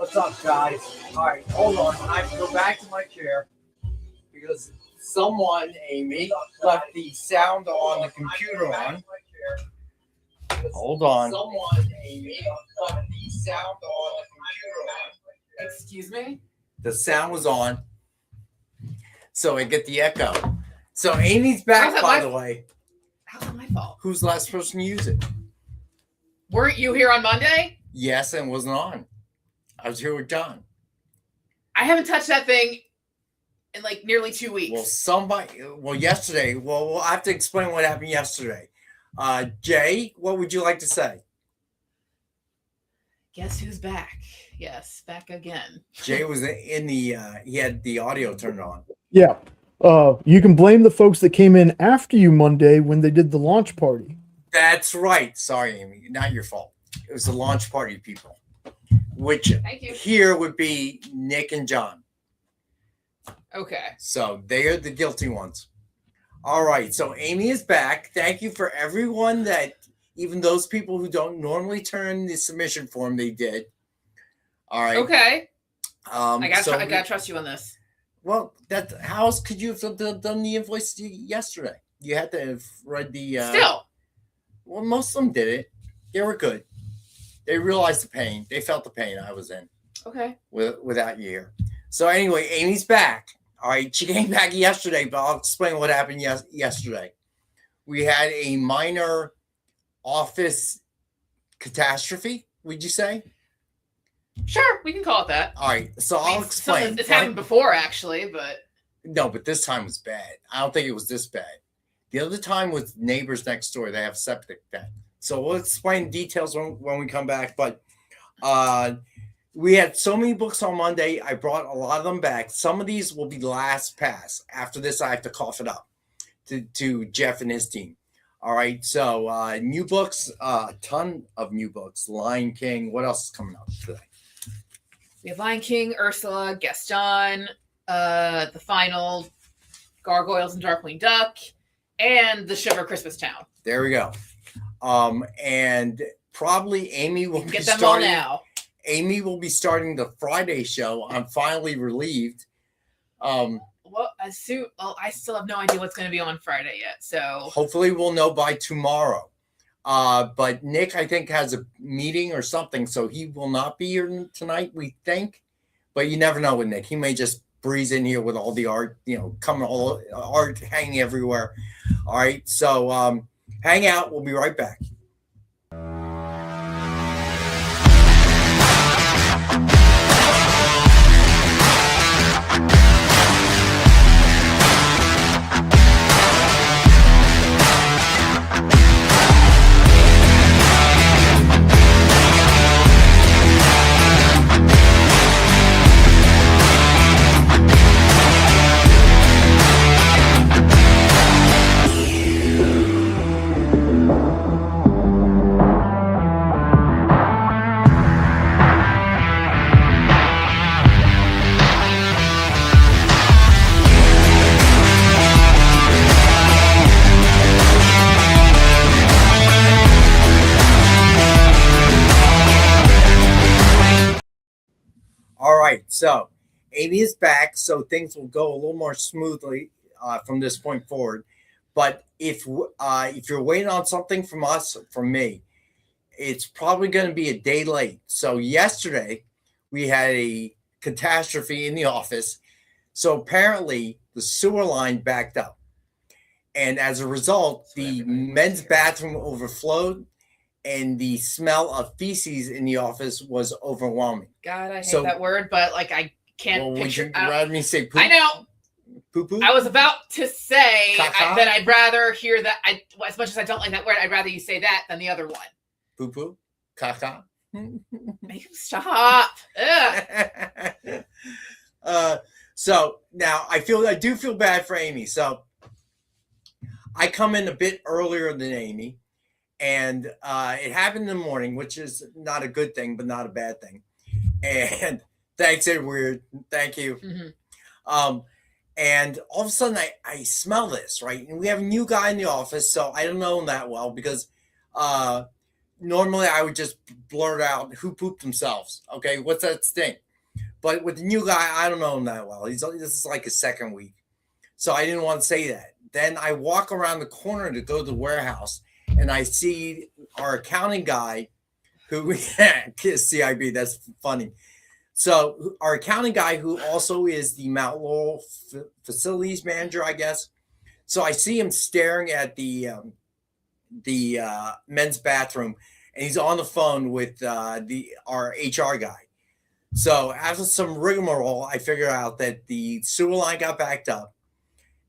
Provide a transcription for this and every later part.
What's up, guys? All right, hold on. I have to go back to my chair because someone, Amy, left the sound on the computer on. Hold on. Someone, Amy, left the sound on the computer on. Excuse me? The sound was on, so I get the echo. So Amy's back, by the way. How's that my fault? Who's the last person to use it? Weren't you here on Monday? Yes, and wasn't on. I was here with John. I haven't touched that thing in like nearly 2 weeks. Well, yesterday. Well, we'll have to explain what happened yesterday. Jay, what would you like to say? Guess who's back? Yes, back again. Jay was in the, he had the audio turned on. Yeah. You can blame the folks that came in after you Monday when they did the launch party. That's right. Sorry, Amy. Not your fault. It was the launch party people, which here would be Nick and John. Okay. So they are the guilty ones. All right. So Amy is back. Thank you for everyone that, even those people who don't normally turn the submission form, they did. All right. Okay. I gotta trust you on this. Well, how else could you have done the invoice yesterday? You had to have read the. Still. Well, most of them did it. They were good. They realized the pain. They felt the pain I was in. Okay. Without you here. So anyway, Amy's back. All right. She came back yesterday, but I'll explain what happened yesterday. We had a minor office catastrophe, would you say? Sure, we can call it that. All right. So I'll explain. It's happened before, actually, but. No, but this time was bad. I don't think it was this bad. The other time was neighbors next door. They have septic tank. So we'll explain details when we come back. But we had so many books on Monday. I brought a lot of them back. Some of these will be last pass. After this, I have to cough it up to Jeff and his team. All right. So new books, a ton of new books. Lion King. What else is coming up today? We have Lion King, Ursula, Gaston, the final, Gargoyles and Darkwing Duck, and the Shiver Christmas Town. There we go. And probably Amy will get them all now. Amy will be starting the Friday show. I'm finally relieved. Well, I still have no idea what's going to be on Friday yet. So hopefully we'll know by tomorrow. But Nick, I think, has a meeting or something, so he will not be here tonight, we think. But you never know with Nick. He may just breeze in here with all the art, all art hanging everywhere. All right, so hang out. We'll be right back. So Amy is back, so things will go a little more smoothly from this point forward. But if you're waiting on something from us, from me, it's probably going to be a day late. So yesterday we had a catastrophe in the office. So apparently the sewer line backed up. And as a result, the men's bathroom overflowed. And the smell of feces in the office was overwhelming. God, I hate that word, but I can't picture. Would you rather me say poop? I know. Poo-poo? I was about to say that I'd rather hear that. As much as I don't like that word, I'd rather you say that than the other one. Poo-poo? Caca? Make him stop. So now I do feel bad for Amy. So I come in a bit earlier than Amy. And it happened in the morning, which is not a good thing, but not a bad thing. And thanks, Edward. Thank you. Mm-hmm. And all of a sudden, I smell this, right? And we have a new guy in the office, so I don't know him that well because normally I would just blurt out who pooped themselves. Okay, what's that stink? But with the new guy, I don't know him that well. This is like his second week, so I didn't want to say that. Then I walk around the corner to go to the warehouse, and I see our accounting guy, who CIB. That's funny. So our accounting guy, who also is the Mount Laurel facilities manager, I guess. So I see him staring at the men's bathroom, and he's on the phone with our HR guy. So after some rigmarole, I figured out that the sewer line got backed up,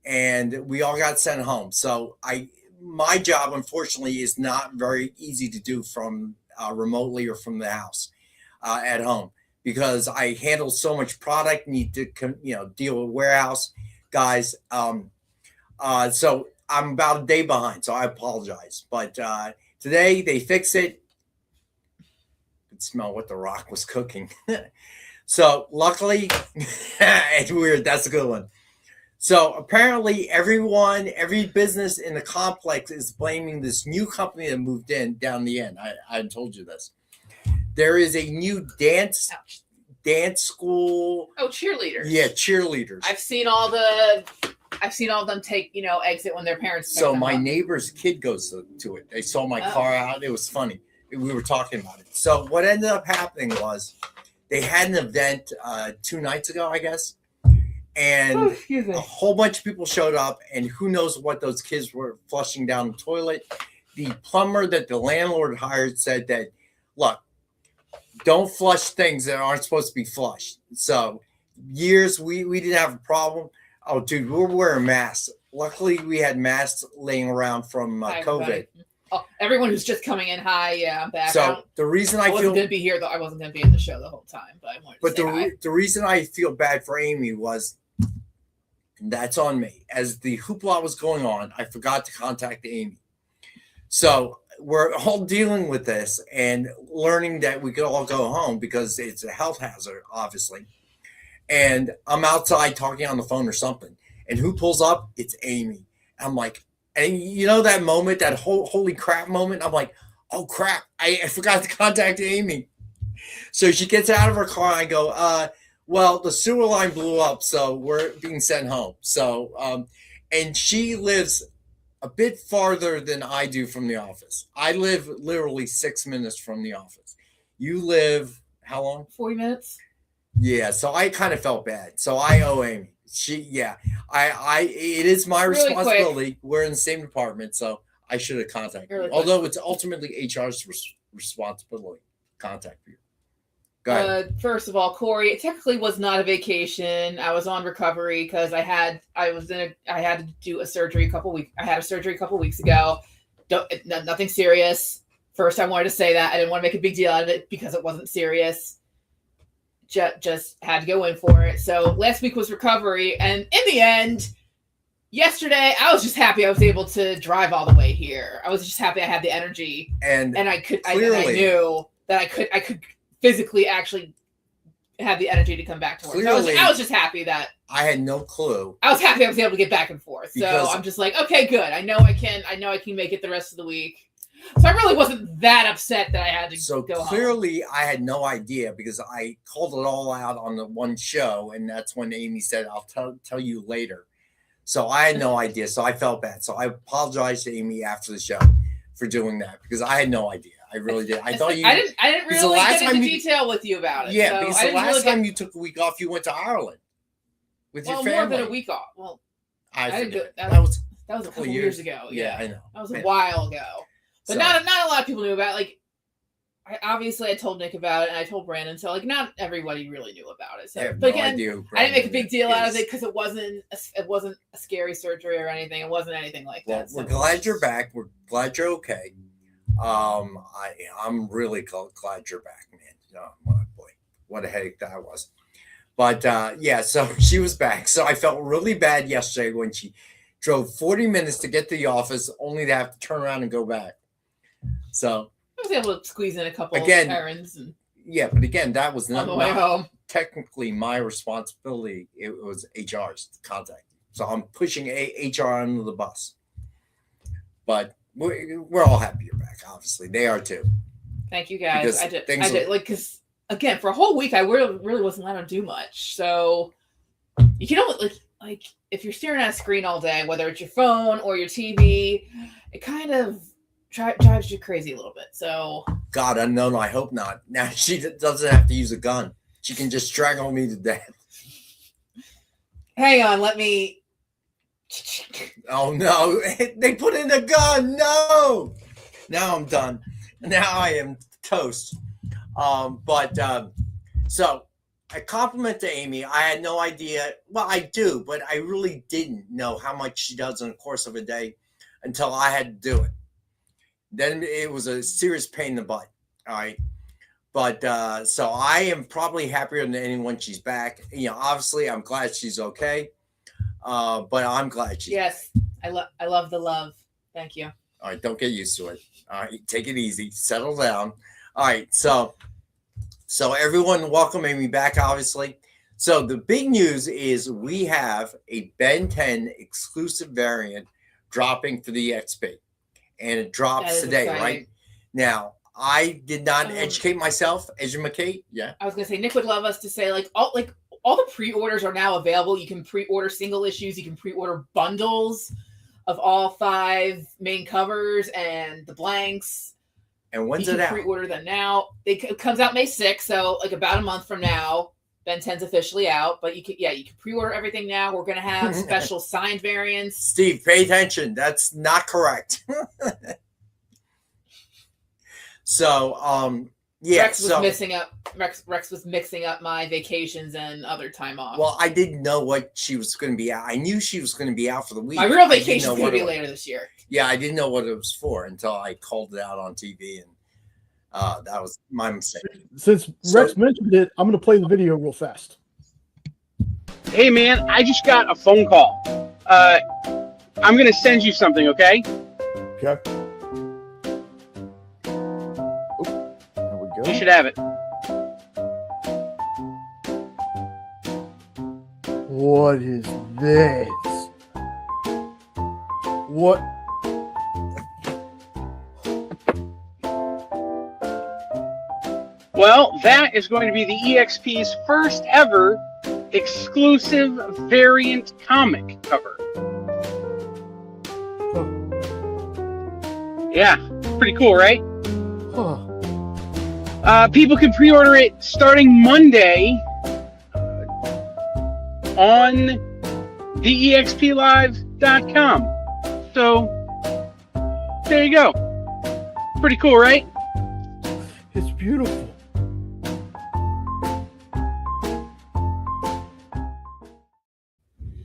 and we all got sent home. So my job, unfortunately, is not very easy to do from remotely or from the house at home, because I handle so much product, need to deal with warehouse guys. So I'm about a day behind, so I apologize. But today they fixed it. Could smell what the Rock was cooking. So luckily, it's weird. That's a good one. So apparently every business in the complex is blaming this new company that moved in down the end. I told you this. There is a new dance school. Oh, cheerleaders. Yeah, cheerleaders. I've seen all of them take, exit when their parents. So my neighbor's kid goes to it. They saw my car out. It was funny. We were talking about it. So what ended up happening was they had an event 2 nights ago, I guess. And a whole bunch of people showed up, and who knows what those kids were flushing down the toilet. The plumber that the landlord hired said that, look, don't flush things that aren't supposed to be flushed. So years we didn't have a problem. Oh, dude, we're wearing masks. Luckily, we had masks laying around from COVID. Oh, everyone who's just coming in, hi, yeah, I'm back. So the reason I wasn't going to be here, though. I wasn't going to be in the show the whole time, but I wanted to say hi. The reason I feel bad for Amy was, that's on me. As the hoopla was going on, I forgot to contact Amy. So we're all dealing with this and learning that we could all go home because it's a health hazard, obviously. And I'm outside talking on the phone or something. And who pulls up? It's Amy. I'm like, and that moment, that holy crap moment, I'm like, oh crap, I forgot to contact Amy. So she gets out of her car and I go, well, the sewer line blew up, so we're being sent home. So, and she lives a bit farther than I do from the office. I live literally 6 minutes from the office. You live how long? 40 minutes. Yeah, so I kind of felt bad. So I owe Amy. It is my responsibility. Quick. We're in the same department, so I should have contacted you. Although it's ultimately HR's responsibility to contact you. First of all, Corey, it technically was not a vacation. I was on recovery because I had to do a surgery I had a surgery a couple weeks ago. Nothing serious. First, I wanted to say that I didn't want to make a big deal out of it because it wasn't serious. Just had to go in for it. So last week was recovery, and in the end, yesterday I was just happy I was able to drive all the way here. I was just happy I had the energy, and I could. I knew that I could physically actually have the energy to come back to work. So I was just happy that I had no clue. I was happy I was able to get back and forth. So I'm just like, okay, good. I know I can make it the rest of the week. So I really wasn't that upset that I had to go home. Clearly, I had no idea because I called it all out on the one show, and that's when Amy said, "I'll tell you later." So I had no idea. So I felt bad. So I apologized to Amy after the show for doing that because I had no idea. I really did. I thought you. I didn't really get into detail with you about it. Yeah, because the last time you took a week off, you went to Ireland with your family. More than a week off. Well, that was a couple years ago. Yeah, I know. That was a while ago. But not a lot of people knew about it. Like, I told Nick about it, and I told Brandon. So, like, not everybody really knew about it. So, but again, I didn't make a big deal out of it because it wasn't a scary surgery or anything. It wasn't anything like that. We're glad you're back. We're glad you're okay. I'm really glad you're back, man. Oh, boy, what a headache that was. But so she was back. So I felt really bad yesterday when she drove 40 minutes to get to the office, only to have to turn around and go back. So I was able to squeeze in a couple of errands. But again, that was on the way home. Technically my responsibility. It was HR's to contact. So I'm pushing HR under the bus. But we're all happy you're back. back. Obviously, they are too. Thank you guys. Because I did things because again, for a whole week I really wasn't allowed to do much. So you can only like if you're staring at a screen all day, whether it's your phone or your TV, it kind of drives you crazy a little bit. So God unknown, I hope not. Now she doesn't have to use a gun. She can just strangle me to death. hang on, let me. Oh no, they put in a gun. No, now I'm done. Now I am toast. So a compliment to Amy. I had no idea. Well, I do, but I really didn't know how much she does in the course of a day until I had to do it. Then it was a serious pain in the butt. All right. But so I am probably happier than anyone she's back. You know, obviously I'm glad she's okay. But I'm glad she's Yes, back. I love the love. Thank you. All right, don't get used to it. All right, take it easy, settle down. All right, so everyone, welcome Amy back, obviously. So the big news is we have a Ben 10 exclusive variant dropping for the XP, and it drops today, exciting. Right? Now, I did not educate myself, educate. Yeah, I was gonna say Nick would love us to say all the pre-orders are now available. You can pre-order single issues. You can pre-order bundles of all 5 main covers and the blanks. And when's you it can out? Pre-order them now. It comes out May 6th, so like about a month from now. Ben 10's officially out, but you can pre-order everything now. We're gonna have special signed variants. Steve, pay attention. That's not correct. So, yeah. Rex was mixing up my vacations and other time off. Well, I didn't know what she was going to be out. I knew she was going to be out for the week. My real vacation is going to be later this year. Yeah, I didn't know what it was for until I called it out on TV, and that was my mistake. Since Rex mentioned it, I'm going to play the video real fast. Hey, man, I just got a phone call. I'm going to send you something, okay? Okay. There we go. You should have it. What is this? What? Well, that is going to be the EXP's first ever exclusive variant comic cover. Huh. Yeah, pretty cool, right? Huh. People can pre-order it starting Monday on theexplive.com. So, there you go. Pretty cool, right? It's beautiful.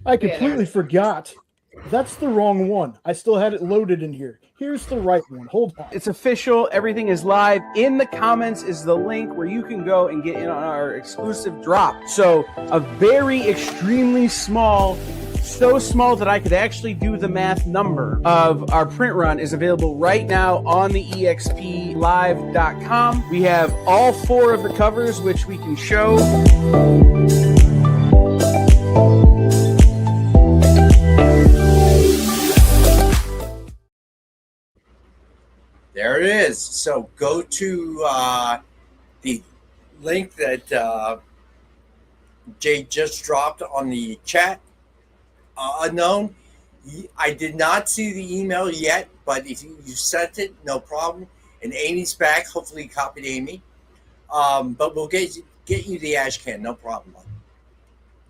I completely forgot. That's the wrong one. I still had it loaded in here. Here's the right one. Hold on. It's official. Everything is live. In the comments is the link where you can go and get in on our exclusive drop. So a very extremely small, so small that I could actually do the math number of our print run is available right now on the explive.com. We have all 4 of the covers, which we can show. There it is. So go to the link that Jay just dropped on the chat. Unknown. I did not see the email yet, but if you sent it, no problem. And Amy's back. Hopefully you copied Amy. But we'll get you the ash can. No problem.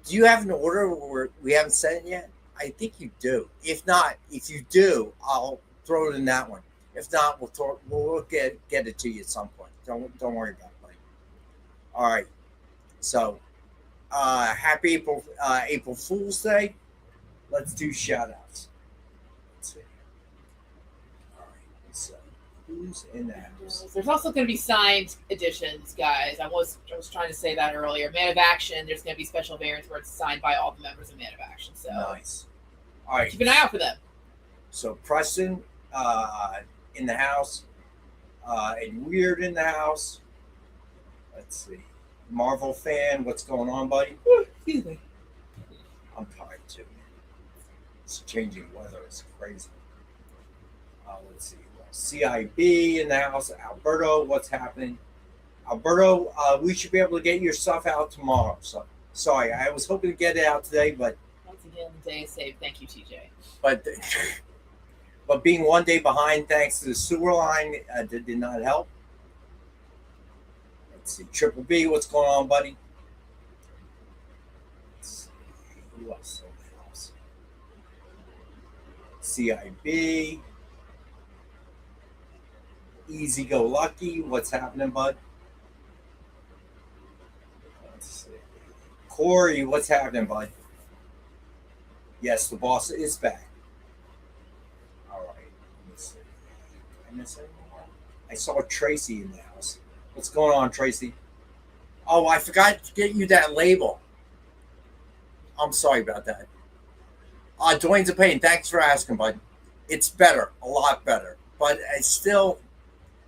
Do you have an order where we haven't sent it yet? I think you do. If not, if you do, I'll throw it in that one. If not, we'll get it to you at some point. Don't worry about it, buddy. All right. So, happy April Fool's Day. Let's do shout outs. Let's see. All right. So, who's in the house? There's also going to be signed editions, guys. I was trying to say that earlier. Man of Action, there's going to be special variants where it's signed by all the members of Man of Action. So Nice. All right. keep an eye out for them. So, Preston in the house, and Weird in the house. Let's see. Marvel fan, what's going on, buddy? Excuse me. I'm tired too, man. It's changing weather. It's crazy. Let's see who CIB in the house. Alberto, what's happening? Alberto, we should be able to get your stuff out tomorrow. So sorry, I was hoping to get it out today, but Once again, the day is saved. Thank you, TJ. but being 1 day behind thanks to the sewer line did not help. Let's see, Triple B, what's going on, buddy? Let's see, who else? CIB, Easy Go Lucky, what's happening, bud? Let's see. Corey, what's happening, bud? Yes, the boss is back. All right. Let's see. Did I miss anyone? I saw Tracy in the house. What's going on, Tracy? Oh, I forgot to get you that label. I'm sorry about that. Dwayne's a pain. Thanks for asking, bud. It's better, a lot better. But I still,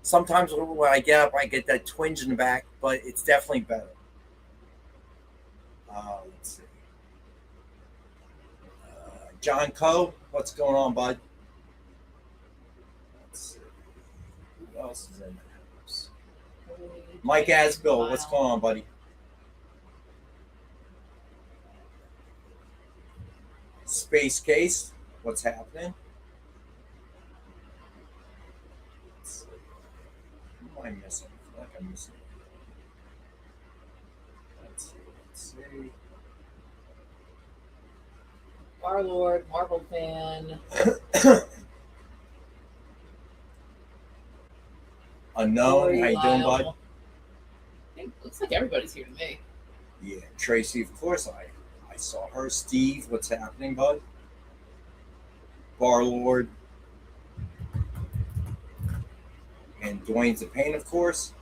sometimes when I get up, I get that twinge in the back, but it's definitely better. Let's see. John Coe, what's going on, bud? Let's see. Who else is in the house? Mike Asbill, what's going on, buddy? Space Case, what's happening? Let's see. Who am I missing? I feel like I'm missing. Let's see. Warlord, Marvel fan. Unknown, how you doing, bud? It looks like everybody's here to me. Yeah, Tracy, of course I saw her. Steve, what's happening, bud? Barlord. And Dwayne's the Pain, of course.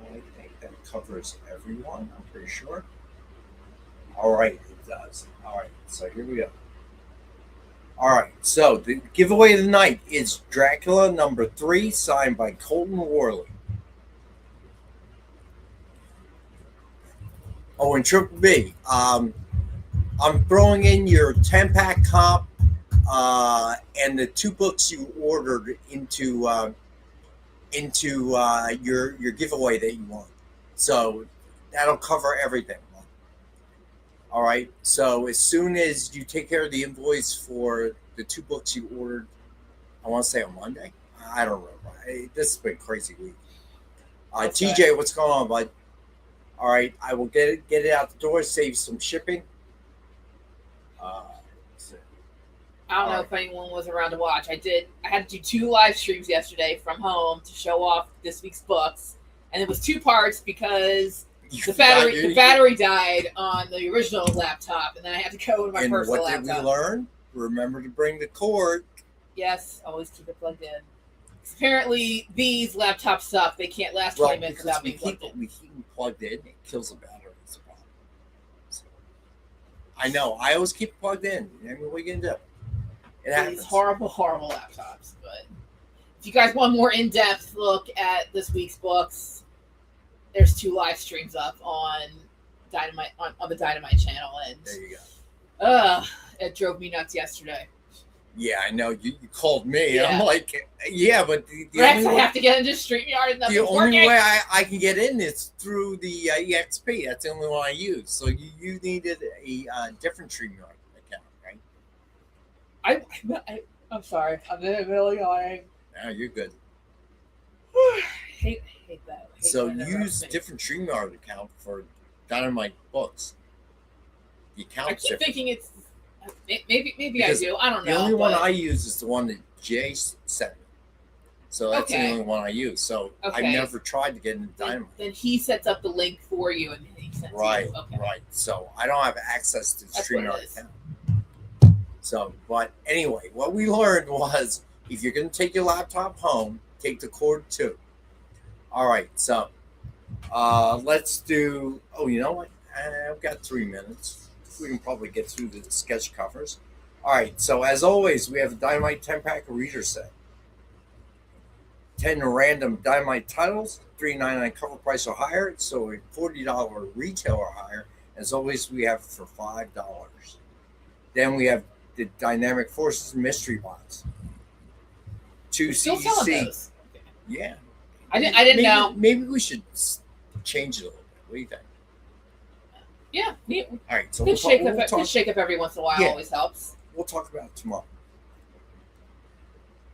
I think that covers everyone, I'm pretty sure. All right, it does. All right, so here we go. All right, so the giveaway of the night is Dracula #3, signed by Colton Worley. Oh, and Triple B, I'm throwing in your 10-pack comp and the 2 books you ordered into your giveaway that you want. So that'll cover everything. All right. So as soon as you take care of the invoice for the 2 books you ordered, I want to say on Monday. I don't remember. This has been a crazy week. TJ, what's going on, bud? All right, I will get it out the door, save some shipping. I don't know if anyone was around to watch. I had to do 2 live streams yesterday from home to show off this week's books, and it was 2 parts because the battery died on the original laptop, and then I had to go with my personal laptop. And what did we learn? Remember to bring the cord. Yes, always keep it plugged in. Apparently, these laptops suck. They can't last 20 minutes without being plugged in. We keep them plugged in. It kills the battery. So, I know. I always keep it plugged in. I mean, what are you going to do? It happens. These horrible, horrible laptops. But if you guys want a more in-depth look at this week's books, there's 2 live streams up on Dynamite on the Dynamite channel. And there you go. It drove me nuts yesterday. Yeah, I know. You called me. Yeah. I'm like, yeah, but the Rex, I have to get into StreamYard. The only way I can get in is through the EXP. That's the only one I use. So you needed a different StreamYard account, right? I'm sorry. I'm really annoying. No, you're good. hate that. So use a different StreamYard account for Dynamite books. The account. I keep thinking it's maybe because I do. I don't know. The only one I use is the one that Jay sent me. So that's the only one I use. So I've never tried to get into Dynamite. Then he sets up the link for you and he sends right, you. Okay. Right. So I don't have access to the StreamYard account. So, but anyway, what we learned was if you're going to take your laptop home, take the cord too. All right. So let's do. Oh, you know what? I've got 3 minutes. We can probably get through the sketch covers. All right, so as always, we have a Dynamite 10-pack reader set. 10 random Dynamite titles, $3.99 cover price or higher, so a $40 retail or higher. As always, we have it for $5. Then we have the Dynamic Forces mystery box. 2 Still selling CGC. those. Yeah. I didn't maybe, know. Maybe we should change it a little bit. What do you think? Yeah, neat. All right. So Good shake up every once in a while Yeah. always helps. We'll talk about it tomorrow.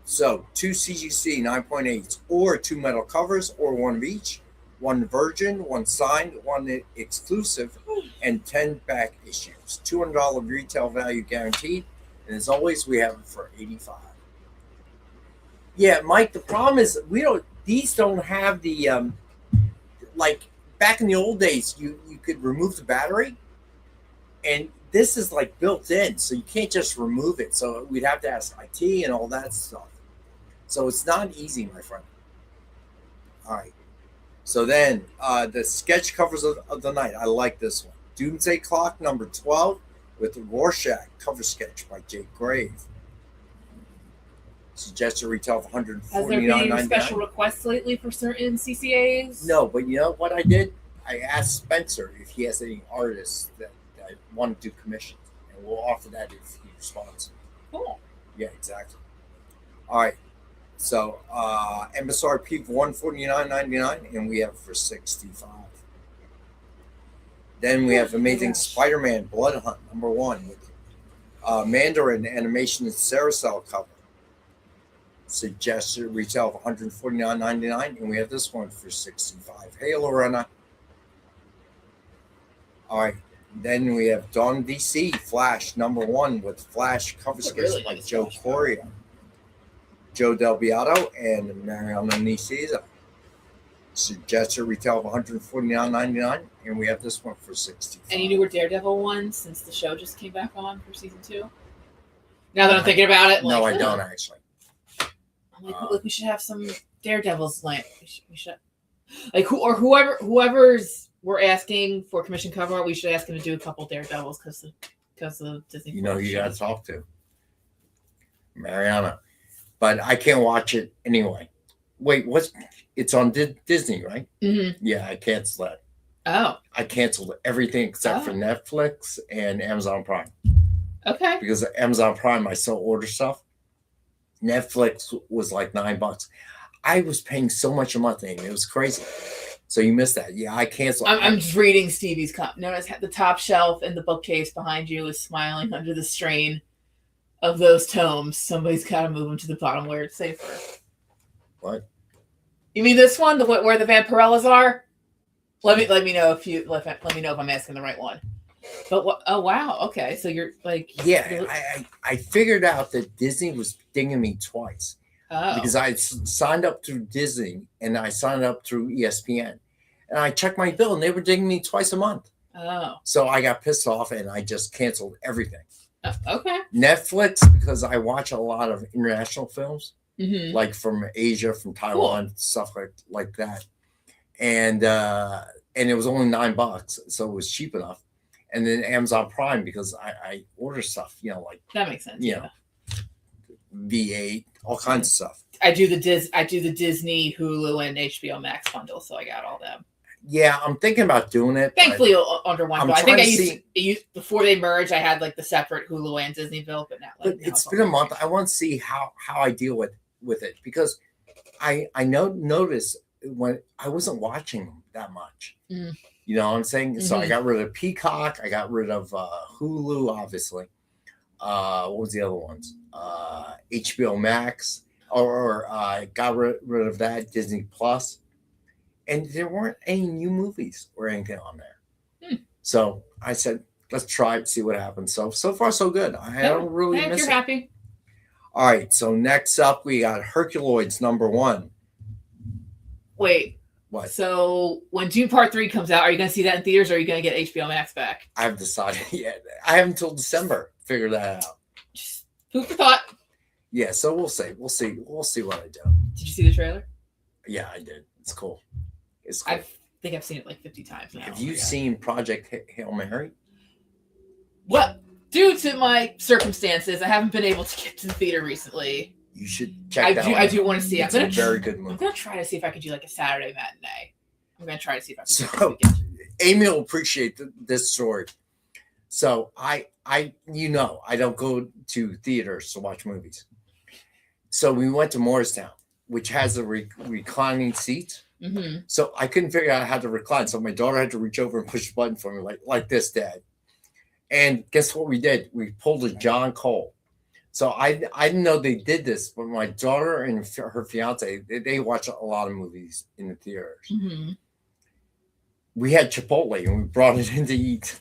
So 2 CGC 9.8s, or 2 metal covers, or 1 of each. 1 virgin, 1 signed, 1 exclusive, and 10 back issues. $200 retail value guaranteed. And as always, we have it for $85. Yeah, Mike. The problem is these don't have the like back in the old days. You could remove the battery, and this is like built in, so you can't just remove it. So we'd have to ask IT and all that stuff. So it's not easy, my friend. All right. So then the sketch covers of the night. I like this one. Doomsday Clock number 12 with the Rorschach cover sketch by Jake Grave. Suggested retail of $149.99. Has there been any special requests lately for certain CCAs? No, but you know what I did? I asked Spencer if he has any artists that want to do commissions, and we'll offer that if he responds. Cool. Yeah, exactly. All right. So MSRP for $149.99, and we have it for $65. Then we have Amazing Spider-Man Blood Hunt number 1 with Mandarin animation and Carousel cover. Suggested retail of $149.99, and we have this one for $65. Hey, Lorena. All right. Then we have Dawn DC Flash number 1 with Flash cover sketch really by nice Joe Flash Coria, Joe Del Beato, and Mariano Nicieza. Suggested retail of $149.99, and we have this one for $65. Any newer Daredevil ones since the show just came back on for season 2? Now that I'm thinking about it, No, like, I don't actually. I'm like, we should have some Daredevils. Like, we should like whoever's we're asking for commission cover. We should ask him to do a couple Daredevils because of Disney. You know who you got to talk to, Mariana. But I can't watch it anyway. Wait, it's on Disney, right? Mm-hmm. Yeah, I canceled that. Oh, I canceled everything except for Netflix and Amazon Prime. okay. Because Amazon Prime, I still order stuff. Netflix was like $9. I was paying so much a month, and it was crazy. So you missed that. Yeah, I canceled. I'm just reading Stevie's Notice the top shelf in the bookcase behind you is smiling under the strain of those tomes. Somebody's got to move them to the bottom where it's safer. What? You mean this one, where the Vampirellas are? Let me know if I'm asking the right one. But what? Oh wow. Okay, so you're like. Yeah, I figured out that Disney was dinging me twice. Oh. Because I signed up through Disney and I signed up through ESPN, and I checked my bill and they were dinging me twice a month. Oh. So I got pissed off and I just canceled everything. Okay. Netflix, because I watch a lot of international films, like from Asia, from Taiwan, stuff like that, and it was only $9, so it was cheap enough. And then Amazon Prime, because I order stuff, like that makes sense. Yeah. V8, all kinds of stuff. I do the Disney, Hulu, and HBO Max bundle, so I got all them. Yeah, I'm thinking about doing it. Thankfully, under one. But I think I used before they merged. I had like the separate Hulu and Disney bill, but now. But it's been a month. I want to see how I deal with it, because I noticed when I wasn't watching them that much. Mm. You know what I'm saying? So I got rid of Peacock. I got rid of Hulu, obviously. What was the other ones? HBO Max, or got rid of that, Disney Plus, and there weren't any new movies or anything on there. So I said, let's try it, see what happens. So far so good. I don't really miss you're it. happy. All right, so next up we got Herculoids number 1. Wait. What? So when Dune Part 3 comes out, are you going to see that in theaters, or are you going to get HBO Max back? I haven't decided yet. I have until December to figure that out. Just food for thought. Yeah, so we'll see. We'll see what I do. Did you see the trailer? Yeah, I did. It's cool. It's cool. I think I've seen it like 50 times now. Have you seen Project Hail Mary? Well, due to my circumstances, I haven't been able to get to the theater recently. You should check that out. I do want to see it. It's a very good movie. I'm going to try to see if I could do like a Saturday matinee. I'm going to try to see if I can. So, Amy will appreciate this story. So I don't go to theaters to watch movies. So we went to Morristown, which has a reclining seat. Mm-hmm. So I couldn't figure out how to recline. So my daughter had to reach over and push the button for me, like this, Dad. And guess what we did? We pulled a John Cole. So I didn't know they did this, but my daughter and her fiance, they watch a lot of movies in the theaters. Mm-hmm. We had Chipotle and we brought it in to eat.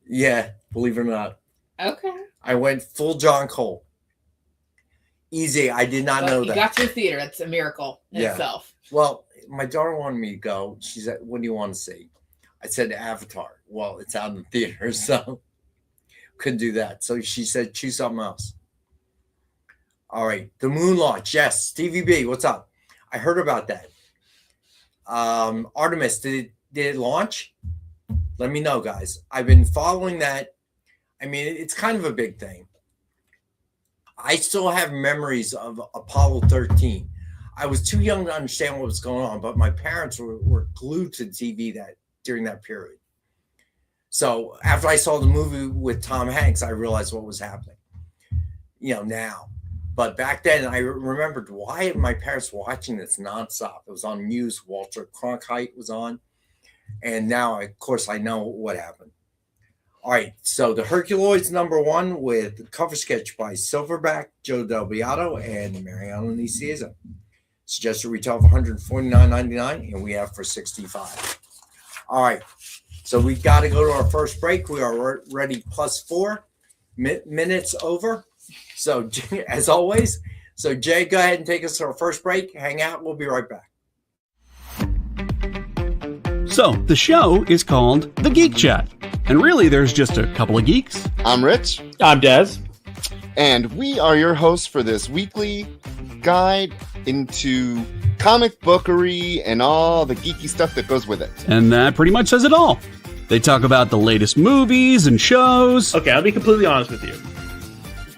Yeah, believe it or not. Okay. I went full John Cole. Easy. I did not know You that. got to the theater. That's a miracle in itself. Well, my daughter wanted me to go. She said, "What do you want to see?" I said, "Avatar." Well, it's out in the theater, so couldn't do that. So she said, "Choose something else." All right. The moon launch. Yes. Stevie B, what's up? I heard about that. Artemis, did it launch? Let me know, guys. I've been following that. I mean, it's kind of a big thing. I still have memories of Apollo 13. I was too young to understand what was going on, but my parents were glued to TV during that period. So after I saw the movie with Tom Hanks, I realized what was happening, now. But back then, I remembered why my parents were watching this nonstop. It was on Muse. Walter Cronkite was on. And now, of course, I know what happened. All right, so the Herculoids #1 with cover sketch by Silverback, Joe Del Beato, and Mariano Nicieza. Suggested retail of $149.99, and we have for $65. All right, so we got to go to our first break. We are ready +4 minutes over. So, as always, Jay, go ahead and take us to our first break. Hang out. We'll be right back. So, the show is called The Geek Chat. And really, there's just a couple of geeks. I'm Rich. I'm Dez. And we are your hosts for this weekly guide into comic bookery and all the geeky stuff that goes with it. And that pretty much says it all. They talk about the latest movies and shows. Okay, I'll be completely honest with you.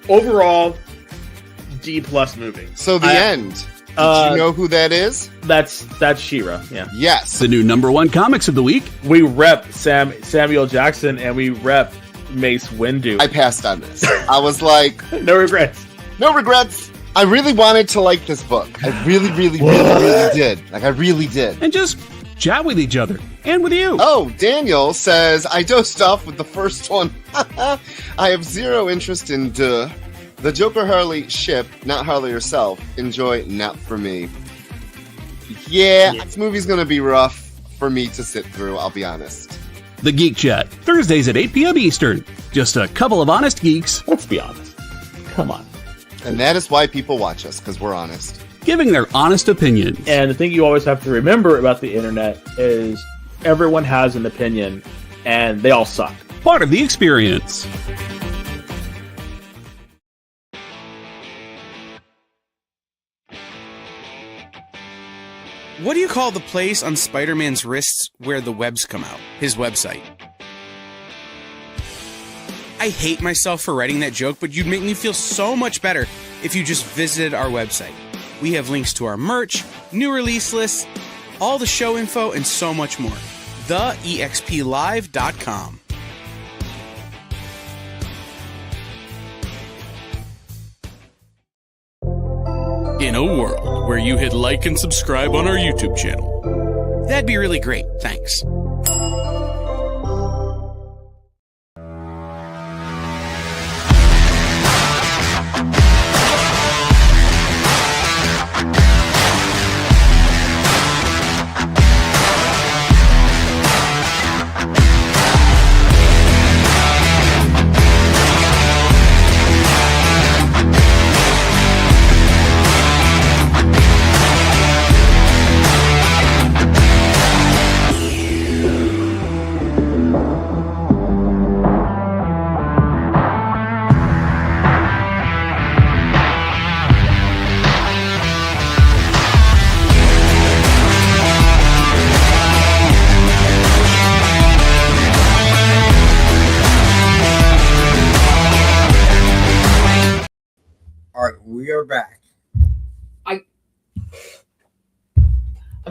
Overall, D+ movie. So the end. Did you know who that is? That's She-Ra, yeah. Yes. The new #1 comics of the week. We rep Samuel Jackson and we rep Mace Windu. I passed on this. I was like... No regrets. No regrets. I really wanted to like this book. I really, really, really, really did. Like, I really did. And just chat with each other. And with you. Oh, Daniel says, I dosed off with the first one. I have zero interest in the Joker Harley ship, not Harley herself. Enjoy, not for me. Yeah, this movie's gonna be rough for me to sit through, I'll be honest. The Geek Chat, Thursdays at 8 p.m. Eastern. Just a couple of honest geeks. Let's be honest. Come on. And that is why people watch us, because we're honest. Giving their honest opinions. And the thing you always have to remember about the internet is everyone has an opinion, and they all suck. Part of the experience. What do you call the place on Spider-Man's wrists where the webs come out? His website. I hate myself for writing that joke, but you'd make me feel so much better if you just visited our website. We have links to our merch, new release lists, all the show info, and so much more. TheEXPLive.com. In a world where you hit like and subscribe on our YouTube channel, that'd be really great. Thanks. We are back.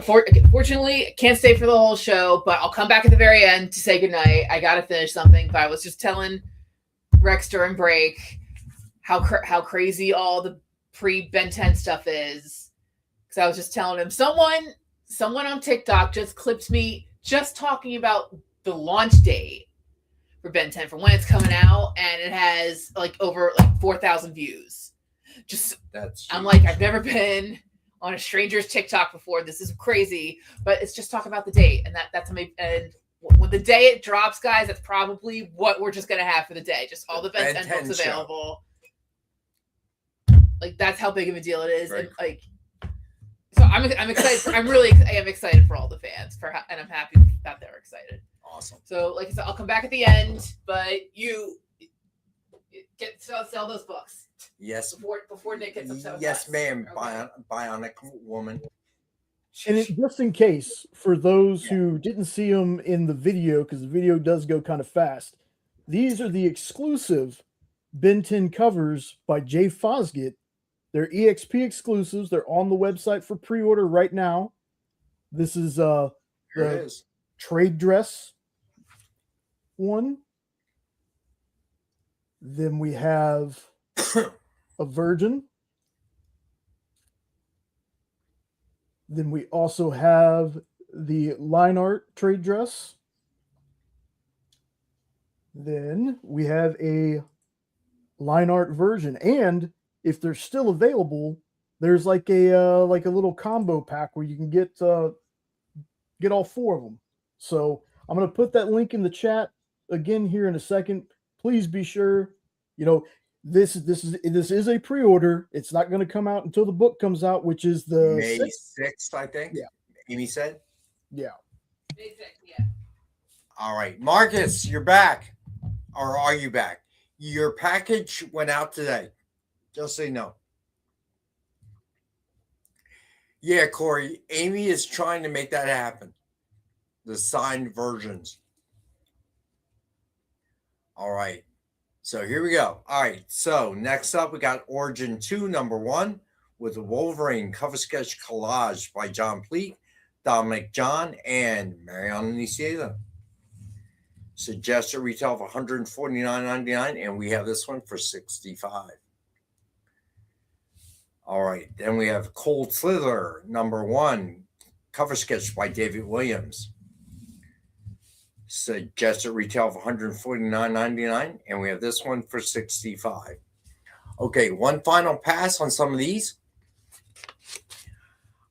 Unfortunately, I can't stay for the whole show, but I'll come back at the very end to say goodnight. I got to finish something, but I was just telling Rex during break how crazy all the pre-Ben 10 stuff is. Because I was just telling him, someone on TikTok just clipped me just talking about the launch date for Ben 10 for when it's coming out, and it has like over like 4,000 views. I'm like, I've never been on a stranger's TikTok before. This is crazy, but it's just talking about the date, and that's amazing. And when the day it drops, guys, that's probably what we're just gonna have for the day. Just all the Ben 10 books available. Like that's how big of a deal it is, and like. So I'm excited. I am excited for all the fans and I'm happy that they're excited. Awesome. So, like I said, I'll come back at the end, but you sell those books. Yes. Before Nick gets upset. Yes, ma'am. Okay. Bionic Woman. And just in case, for those who didn't see them in the video, because the video does go kind of fast, these are the exclusive Ben 10 covers by Jay Fosgitt. They're EXP exclusives. They're on the website for pre-order right now. This is the trade dress one. Then we have a virgin. Then we also have the line art trade dress. Then we have a line art version, and if they're still available, there's like a little combo pack where you can get all four of them. So I'm going to put that link in the chat again here in a second. Please be sure, this is a pre-order. It's not going to come out until the book comes out, which is the May 6th, I think. Yeah. Amy said. Yeah. May 6th, yeah. All right, Marcus, you're back, or are you back? Your package went out today. Just so you know. Yeah, Corey, Amy is trying to make that happen. The signed versions. All right. So here we go. All right. So next up, we got Origin 2, #1, with a Wolverine cover sketch collage by John Pleat, Dominic John, and Mariana Nicieza. Suggested retail of $149.99, and we have this one for $65. All right, then we have Cold Slither, #1, cover sketch by David Williams. Suggested retail of $149.99, and we have this one for $65. Okay, one final pass on some of these.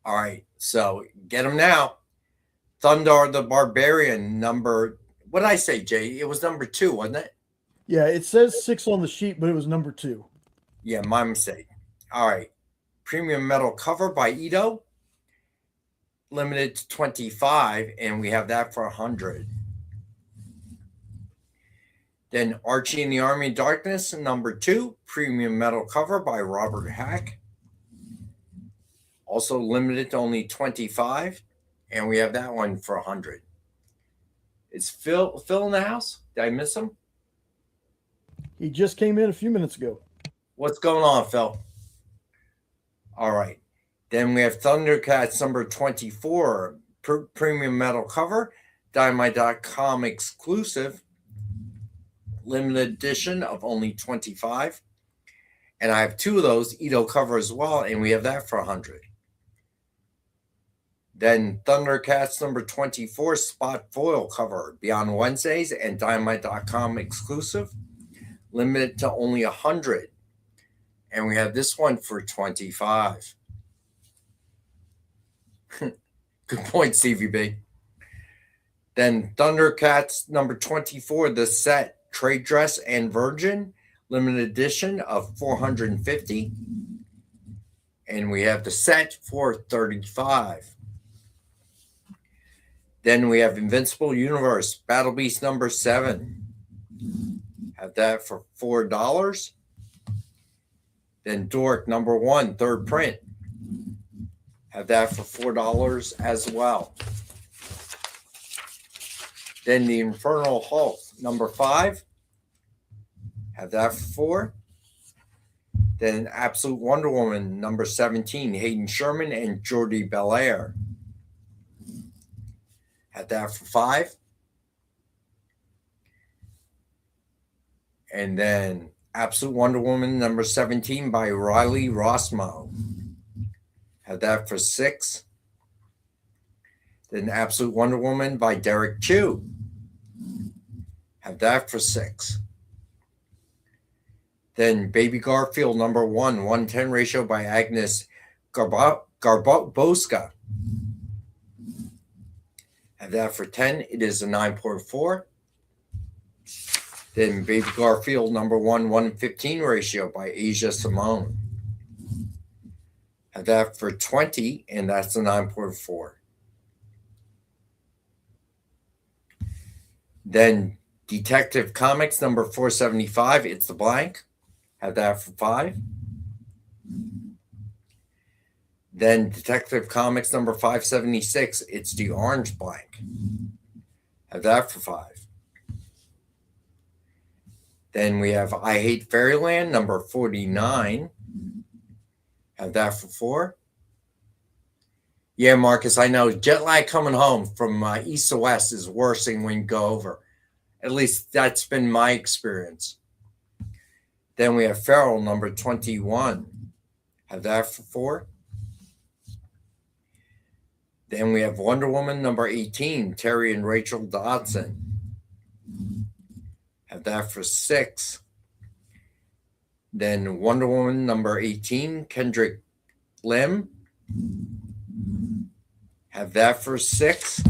All right, so get them now. Thundar the Barbarian, what did I say, Jay? It was #2, wasn't it? Yeah, it says 6 on the sheet, but it was #2. Yeah, my mistake. All right. Premium metal cover by Ito. Limited to 25, and we have that for 100. Then Archie and the Army of Darkness, #2, premium metal cover by Robert Hack. Also limited to only 25, and we have that one for 100. Is Phil in the house? Did I miss him? He just came in a few minutes ago. What's going on, Phil? All right. Then we have Thundercats #24, premium metal cover, Dynamite.com exclusive, limited edition of only 25. And I have 2 of those, Ito cover as well, and we have that for 100. Then Thundercats #24, spot foil cover, Beyond Wednesdays and Dynamite.com exclusive, limited to only 100. And we have this one for 25. Good point, CVB. Then Thundercats #24, the set, trade dress and virgin, limited edition of 450. And we have the set for 35. Then we have Invincible Universe, Battle Beast #7. Have that for $4. Then Dork #1, third print. Have that for $4 as well. Then the Infernal Hulk #5. Have that for $4. Then Absolute Wonder Woman #17, Hayden Sherman and Jordi Belair. Had that for 5. And then Absolute Wonder Woman number 17 by Riley Rossmo. Had that for 6. Then Absolute Wonder Woman by Derek Chu. Had that for 6. Then Baby Garfield number 1, 110 ratio by Agnes Garboska. Had that for 10. It is a 9.4. Then Baby Garfield number 1, 115 ratio by Asia Simone. Had that for 20, and that's a 9.4. Then Detective Comics number 475, it's the blank. Had that for 5. Then Detective Comics number 576, it's the orange blank. Had that for 5. Then we have I Hate Fairyland number 49. Have that for 4. Yeah, Marcus, I know jet lag coming home from east to west is worse than when you go over. At least that's been my experience. Then we have Feral number 21. Have that for 4. Then we have Wonder Woman number 18, Terry and Rachel Dodson. Have that for 6. Then Wonder Woman number 18, Kendrick Lim. Have that for 6.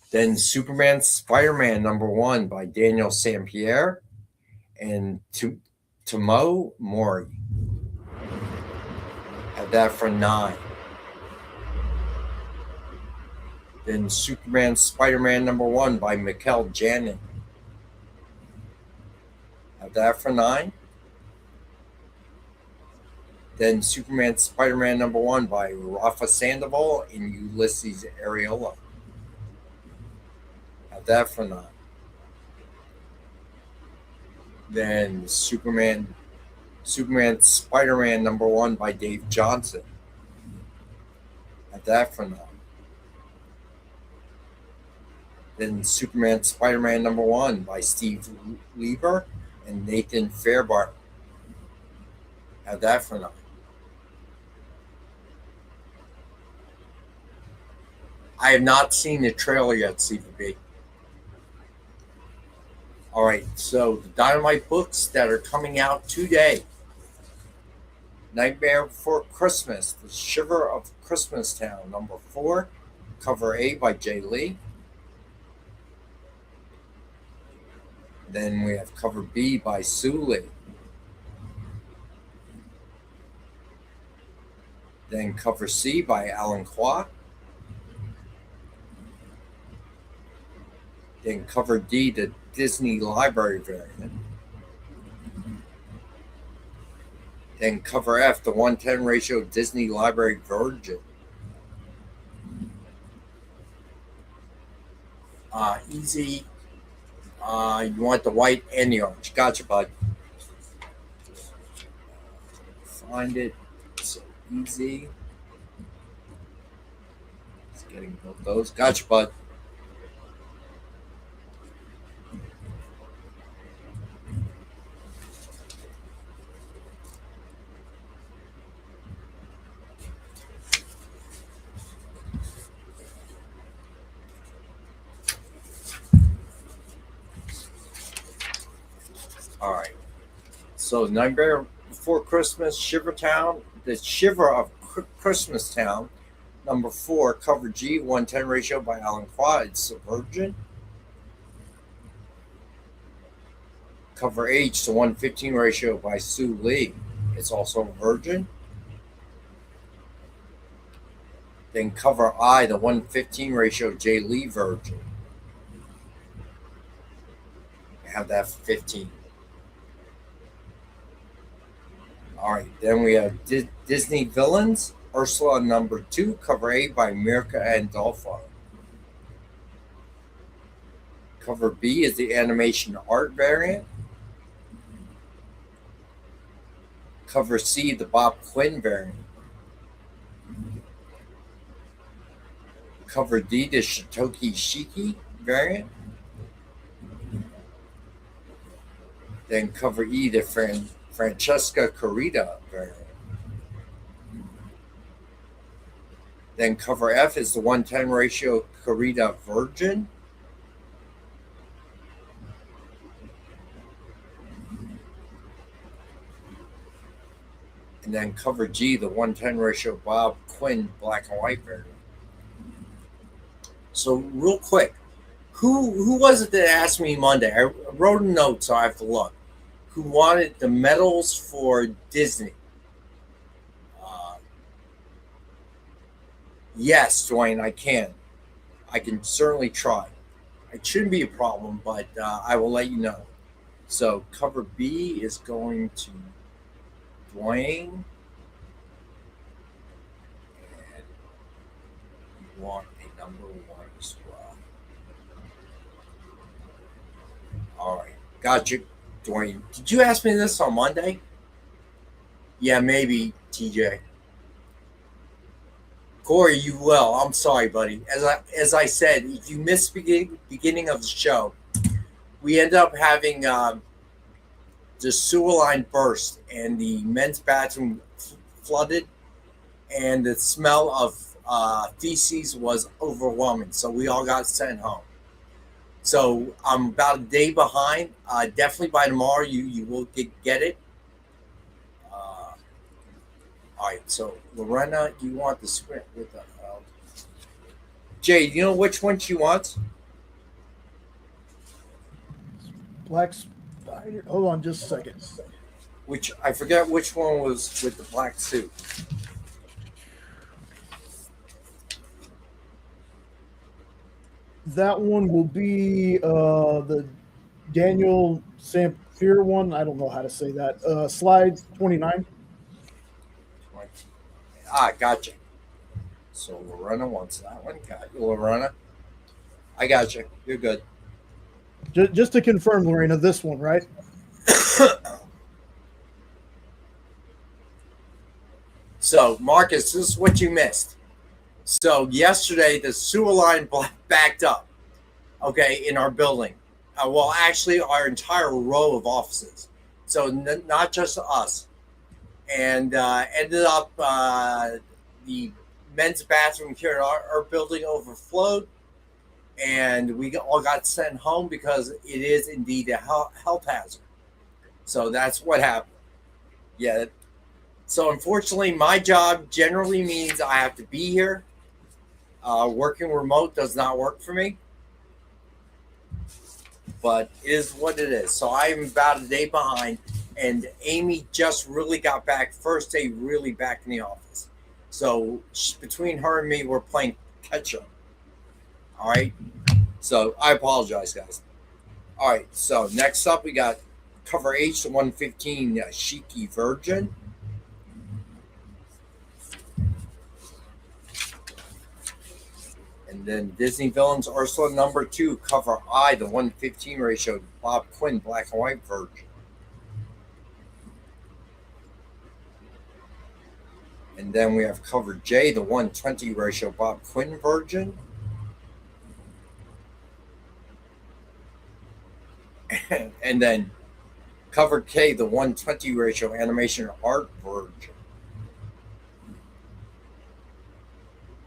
Then Superman Spider-Man number 1 by Daniel Sampierre and Tomo Mori. Have that for 9. Then Superman Spider-Man number 1 by Mikkel Janin. Have that for 9. Then Superman Spider-Man number 1 by Rafa Sandoval and Ulysses Areola. Have that for 9. Then Superman Spider-Man number 1 by Dave Johnson. Have that for 9. Then Superman Spider-Man number 1 by Steve Lieber and Nathan Fairbarn. Have that for 9. I have not seen the trailer yet, CVB. All right, so the Dynamite books that are coming out today. Nightmare Before Christmas, The Shiver of Christmastown, number 4, cover A by Jay Lee. Then we have cover B by Sue Lee. Then cover C by Alan Kwok. Then cover D, the Disney Library variant. Then cover F, the 110 ratio Disney Library Virgin. Easy. You want the white and the orange. Gotcha, bud. Find it. So easy. Just getting both those. Gotcha, bud. All right. So Nightmare Before Christmas, Shivertown, The Shiver of Christmastown, number 4, cover G, 110 ratio by Alan Quad. It's a Virgin. Cover H, the 115 ratio by Sue Lee. It's also a Virgin. Then cover I, the 115 ratio Jay Lee Virgin. I have that for 15. All right, then we have Disney Villains, Ursula number 2, cover A by Mirka Andolfo. Cover B is the animation art variant. Cover C, the Bob Quinn variant. cover D, the Shitoki Shiki variant. Then cover E, the Francesca Corrida variant. Then cover F is the 110 ratio Corrida Virgin. And then cover G, the 110 ratio Bob Quinn black and white variant. So real quick, who was it that asked me Monday? I wrote a note, so I have to look. Who wanted the medals for Disney? Yes, Dwayne, I can. I can certainly try. It shouldn't be a problem, but I will let you know. So cover B is going to Dwayne. And you want a number 1 as well. All right. Gotcha, Dwayne. Did you ask me this on Monday? Yeah, maybe, TJ. Corey, you will. I'm sorry, buddy. As I said, if you missed the beginning of the show, we end up having the sewer line burst and the men's bathroom flooded, and the smell of feces was overwhelming. So we all got sent home. So I'm about a day behind. Definitely by tomorrow, you will get it. All right, so Lorena, you want the script with the Jay, do you know which one she wants? Black Spider. Hold on just a second. Which I forget which one was with the black suit. That one will be the Daniel Sampier one. I don't know how to say that. Slide 29. Gotcha. So Lorena wants that one. Got you, Lorena. I got you. You're good. Just to confirm, Lorena, this one, right? So, Marcus, this is what you missed. So, yesterday, the sewer line backed up, okay, in our building. Well, actually, our entire row of offices. So, not just us. And ended up the men's bathroom here in our building overflowed, and we all got sent home because it is indeed a health hazard. So that's what happened. Yeah. So unfortunately, my job generally means I have to be here. Working remote does not work for me, but it is what it is. So I'm about a day behind. And Amy just really got back, first day really back in the office. So between her and me, we're playing catch up. All right. So I apologize, guys. All right. So next up, we got cover H, the 115 Shiki Virgin. And then Disney Villains Ursula number 2, cover I, the 115 ratio Bob Quinn black and white Virgin. And then we have cover J, the 120 ratio Bob Quinn Virgin. And then cover K, the 120 ratio animation art Virgin.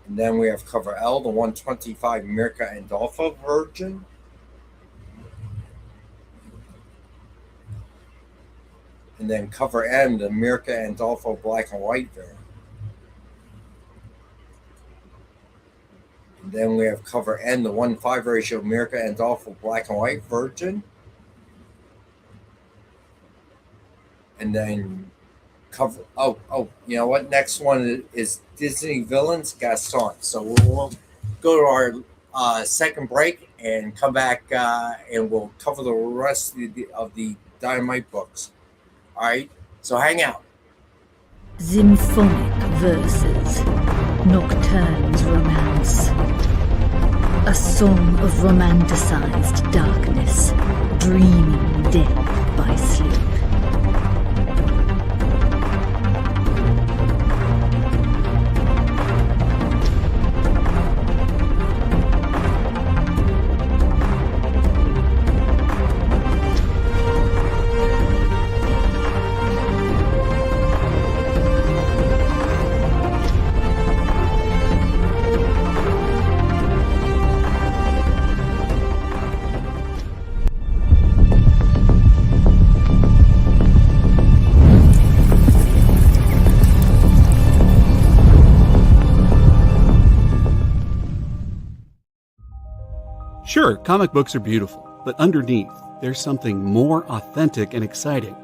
And then we have cover L, the 125 Mirka and Dolpha Virgin. And then cover M, the Mirka and Dolpha black and white variant. And then we have cover N, the 1-5 ratio Mirka and Dolpha black and white Virgin. And then cover, you know what? Next one is Disney Villains Gaston. So we'll go to our second break and come back and we'll cover the rest of the Dynamite books. All right, so hang out. Symphonic verses, Nocturne's romance. A song of romanticized darkness, dreaming death by sleep. Sure, comic books are beautiful, but underneath, there's something more authentic and exciting.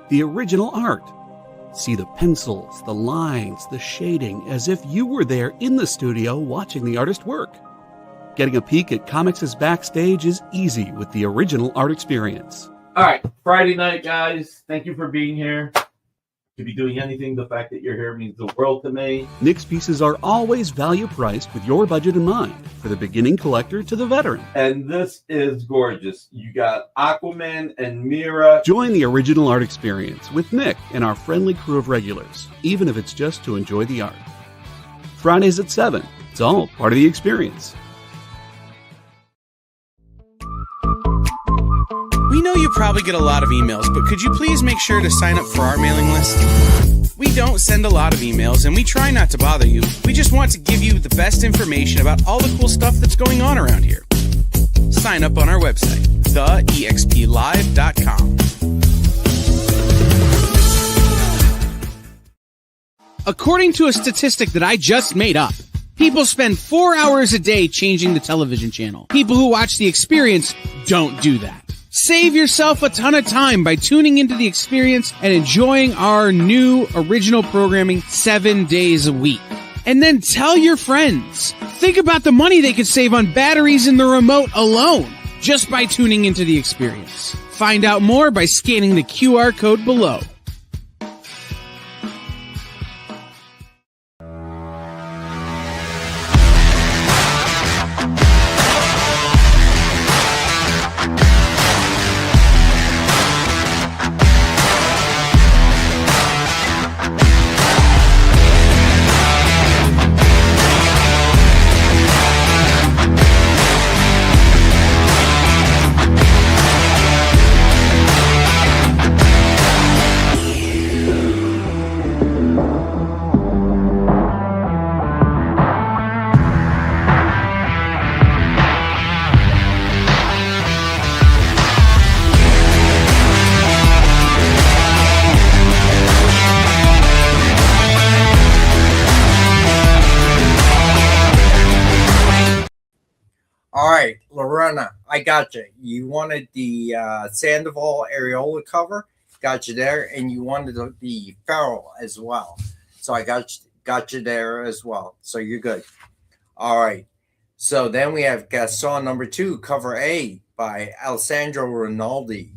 The original art. See the pencils, the lines, the shading, as if you were there in the studio watching the artist work. Getting a peek at comics' backstage is easy with the original art experience. All right, Friday night, guys. Thank you for being here. To be doing anything, the fact that you're here means the world to me. Nick's pieces are always value priced with your budget in mind, for the beginning collector to the veteran. And this is gorgeous. You got Aquaman and Mira. Join the original art experience with Nick and our friendly crew of regulars, even if it's just to enjoy the art. Fridays at 7. It's all part of the experience. We know you probably get a lot of emails, but could you please make sure to sign up for our mailing list? We don't send a lot of emails, and we try not to bother you. We just want to give you the best information about all the cool stuff that's going on around here. Sign up on our website, theexplive.com. According to a statistic that I just made up, people spend 4 hours a day changing the television channel. People who watch The Experience don't do that. Save yourself a ton of time by tuning into The Experience and enjoying our new original programming 7 days a week. And then tell your friends. Think about the money they could save on batteries in the remote alone just by tuning into The Experience. Find out more by scanning the QR code below. All right, Lorena, I got you. You wanted the Sandoval Areola cover, got you there, and you wanted the Feral as well. So I got you there as well. So you're good. All right. So then we have Gaston number 2, cover A by Alessandro Rinaldi.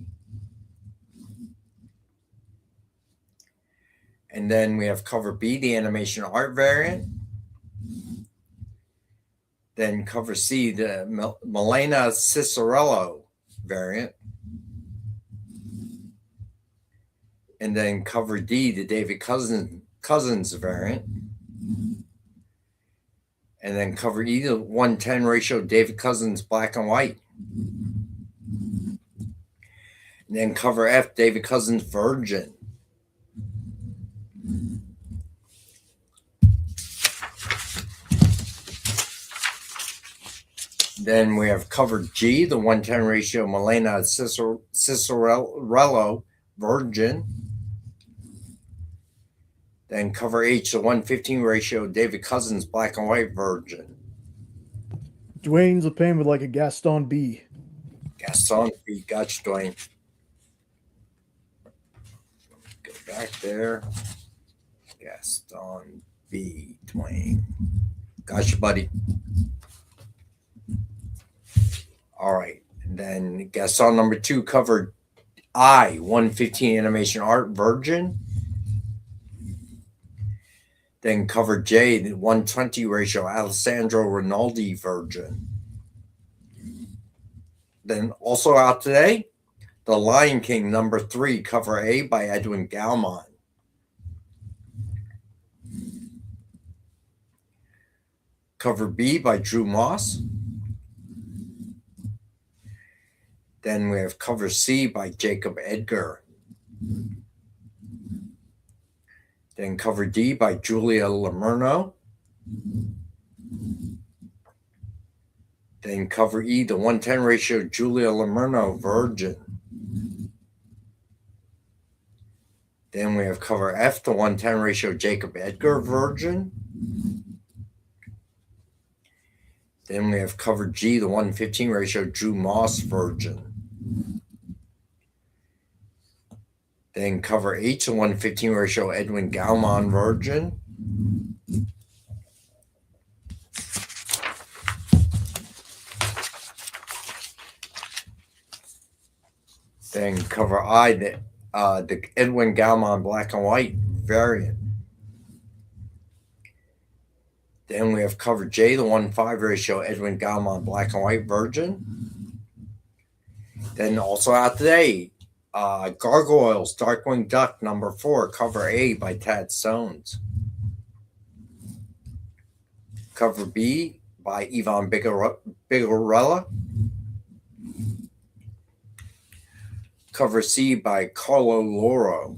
And then we have cover B, the animation art variant. Then cover C, the Milena Cicerello variant. And then cover D, the David Cousins variant. And then cover E, the 1:10 ratio David Cousins black and white. And then cover F, David Cousins Virgin. Then we have cover G, the 1:10 ratio Milena Cicerello Virgin. Then cover H, the 1:15 ratio David Cousins black and white Virgin. Dwayne's a pain with like a Gaston B. Gaston B, gotcha, Dwayne. Go back there. Gaston B, Dwayne. Gotcha, buddy. All right. And then Gaston number 2 covered I, 1:15 animation art Virgin. Then cover J, the 1:20 ratio Alessandro Rinaldi Virgin. Then also out today, The Lion King number 3, cover A by Edwin Galman. Cover B by Drew Moss. Then we have cover C by Jacob Edgar. Then cover D by Julia Lamerno. Then cover E, the 1:10 ratio Julia Lamerno Virgin. Then we have cover F, the 1:10 ratio Jacob Edgar Virgin. Then we have cover G, the 1:15 ratio Drew Moss version. Then cover H, the 1:15 ratio Edwin Galman version. Then cover I, the Edwin Galman black and white variant. Then we have cover J, the 1:5 ratio Edwin Galman black and white version. Then also out today, Gargoyles Darkwing Duck number 4, cover A by Tad Stones. Cover B by Ivan Bigarella. Cover C by Carlo Loro.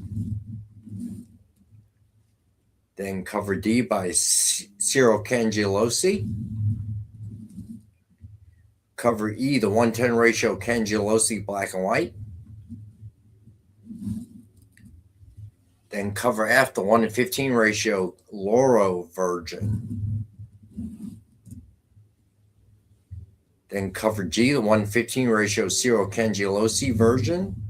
Then cover D by Ciro Cangelosi. Cover E, the 1:10 ratio Cangelosi black and white. Then cover F, the 1:15 ratio Loro version. Then cover G, the 1:15 ratio Ciro Cangelosi version.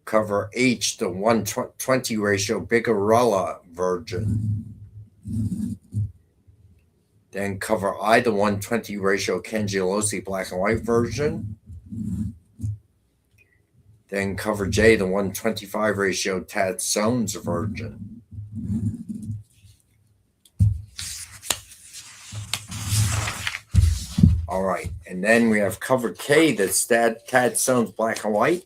Cover H, the 1:20 ratio Bigarella version. Then cover I, the 1:20 ratio Cangelosi black and white version. Then cover J, the 1:25 ratio Tad Stones version. All right, and then we have cover K, that's Tad Stones black and white.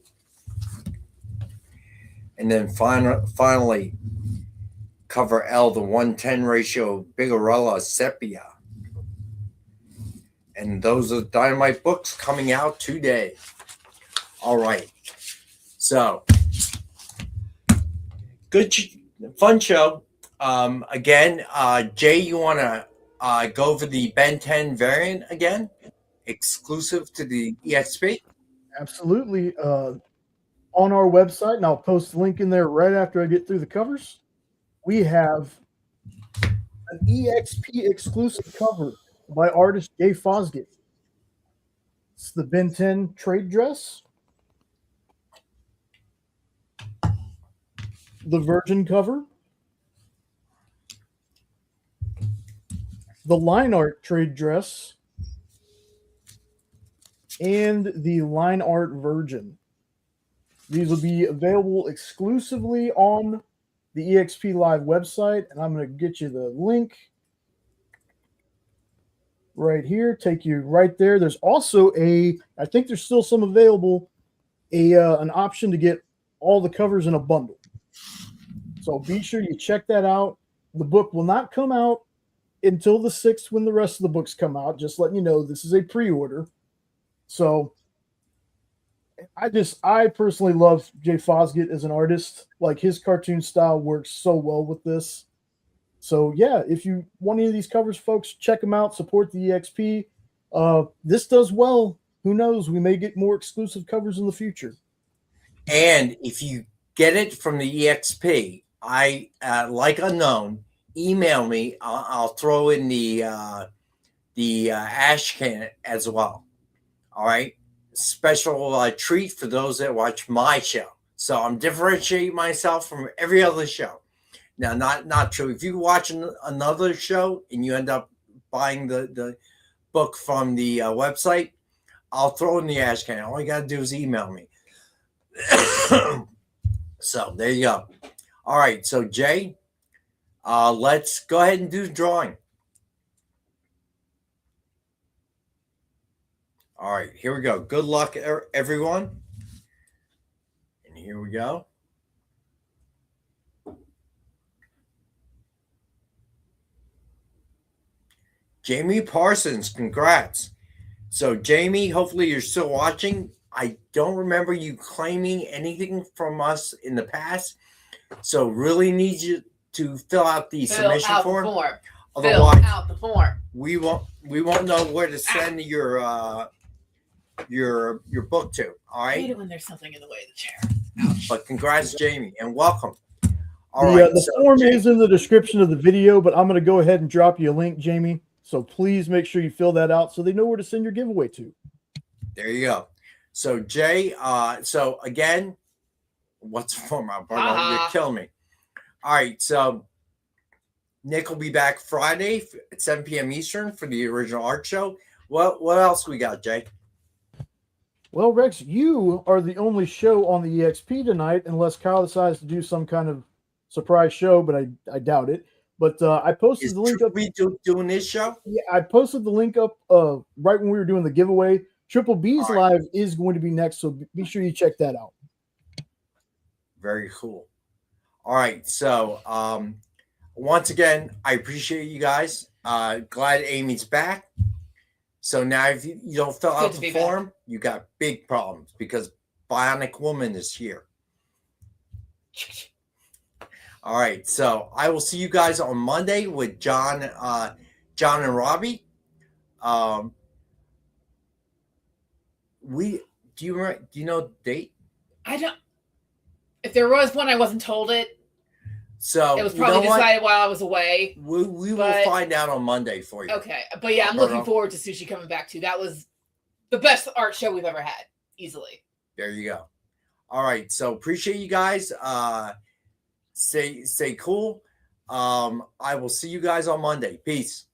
And then finally, cover L, the 1:10 ratio Bigarella sepia. And those are the Dynamite books coming out today. All right. So, good, fun show. Again, Jay, you want to go over the Ben 10 variant again? Exclusive to the EXP? Absolutely. On our website, and I'll post the link in there right after I get through the covers, we have an EXP exclusive cover by artist Jay Fosgate. It's the Ben 10 trade dress, the Virgin cover, the line art trade dress, and the line art Virgin. These will be available exclusively on the EXP Live website, and I'm going to get you the link right here. Take you right there. There's also I think there's still some available, an option to get all the covers in a bundle. So be sure you check that out. The book will not come out until the 6th when the rest of the books come out. Just letting you know, this is a pre-order. So I personally love Jay Fosgate as an artist. Like, his cartoon style works so well with this. So yeah, if you want any of these covers, folks, check them out. Support the EXP. This does well. Who knows? We may get more exclusive covers in the future. And if you get it from the EXP, I like Unknown, email me. I'll throw in the ash can as well. All right. Special treat for those that watch my show. So I'm differentiating myself from every other show. Now, not true. If you watch another show and you end up buying the book from the website, I'll throw in the ash can. All you got to do is email me. So there you go. All right. So Jay, let's go ahead and do the drawing. All right, here we go. Good luck, everyone. And here we go. Jamie Parsons, congrats. So, Jamie, hopefully you're still watching. I don't remember you claiming anything from us in the past. So, really need you to fill out the submission form. Fill out the form. We won't know where to send your book to. All right. I hate it when there's something in the way of the chair. Ouch. But congrats, Jamie, and welcome. All right. The So, form Jay, is in the description of the video, but I'm going to go ahead and drop you a link, Jamie. So please make sure you fill that out so they know where to send your giveaway to. there you go. So Jay, so again, what's the form? You're killing me. All right. So Nick will be back Friday at 7 p.m. Eastern for the original art show. What else we got, Jay? Well, Rex, you are the only show on the EXP tonight, unless Kyle decides to do some kind of surprise show, but I doubt it. But I posted the link up. We doing this show? Yeah, I posted the link up right when we were doing the giveaway. Triple B's Live is going to be next, so be sure you check that out. Very cool. All right. So once again, I appreciate you guys. Glad Amy's back. So now if you don't fill out the form, you got big problems because Bionic Woman is here. All right. So I will see you guys on Monday with John and Robbie. Do you know the date? I don't. If there was one, I wasn't told it. So it was probably decided while I was away. We will find out on Monday for you. Okay, but yeah, I'm looking forward to Sushi coming back too. That was the best art show we've ever had, easily. There you go. All right, so appreciate you guys. Stay cool. I will see you guys on Monday. Peace.